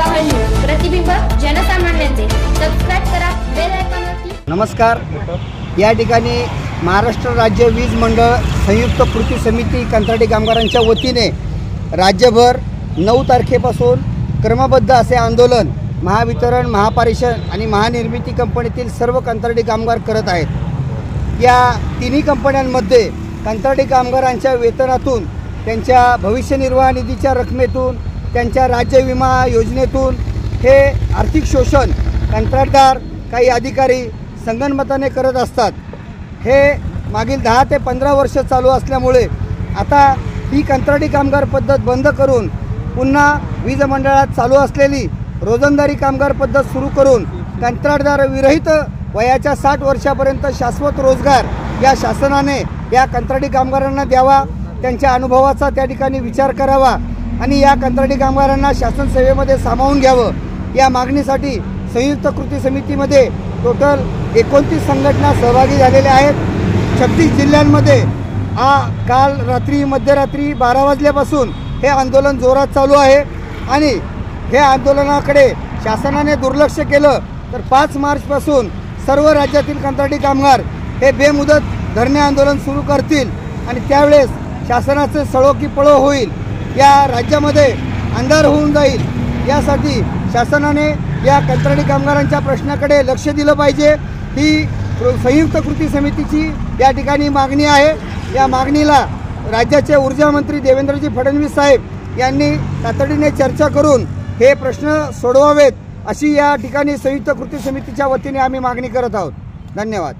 प्रवाह न्यूज, प्रतिबिंब जनसामान्यांचे। सबस्क्राइब करा, बेल आयकॉनवर क्लिक। नमस्कार। या ठिकाणी महाराष्ट्र राज्य वीज मंडळ संयुक्त कृती समिती कंत्राटी कामगारांच्या वतीने राज्यभर 9 तारखेपासून क्रमबद्ध असे आंदोलन महावितरण, महापारिषद आणि महानिर्मिती कंपनीतील सर्व कंत्राटी कामगार करत आहेत। या तिन्ही कंपन्यांमध्ये कंत्राटी कामगारांच्या वेतनातून, त्यांच्या भविष्य निर्वाह निधीच्या रकमेतून, त्यांच्या राज्य विमा योजनेतून हे आर्थिक शोषण कंत्राटदार, काही अधिकारी संगनमताने करत असतात। हे मागील 10 ते 15 वर्ष चालू असल्यामुळे आता ही कंत्राटी कामगार पद्धत बंद करून पुन्हा वीज मंडळात चालू असलेली रोजंदारी कामगार पद्धत सुरू करून कंत्राटदार विरहित वयाच्या 60 वर्षापर्यंत शाश्वत रोजगार या शासनाने या कंत्राटी कामगारांना द्यावा, त्यांच्या अनुभवाचा त्या ठिकाणी विचार करावा आणि या कंत्राटी कामगारांना शासन सेवेमध्ये सामावून घ्यावं, या मागणीसाठी संयुक्त कृती समितीमध्ये टोटल 29 संघटना सहभागी झालेल्या आहेत। 36 जिल्ह्यांमध्ये काल मध्यरात्री 12 वाजल्यापासून हे आंदोलन जोरात चालू आहे आणि हे आंदोलनाकडे शासनाने दुर्लक्ष केलं तर 5 मार्चपासून सर्व राज्यातील कंत्राटी कामगार हे बेमुदत धरणे आंदोलन सुरू करतील आणि त्यावेळेस शासनाचे सळो की पळो होईल, या राज्यामध्ये अंधार होऊन जाईल। यासाठी शासनाने या कंत्राटी कामगारांच्या प्रश्नाकडे लक्ष दिलं पाहिजे। ही संयुक्त कृती समितीची या ठिकाणी मागणी आहे। या मागणीला राज्याचे ऊर्जा मंत्री देवेंद्रजी फडणवीस साहेब यांनी तातडीने चर्चा करून हे प्रश्न सोडवावेत, अशी या ठिकाणी संयुक्त कृती समितीच्या वतीने आम्ही मागणी करत आहोत। धन्यवाद।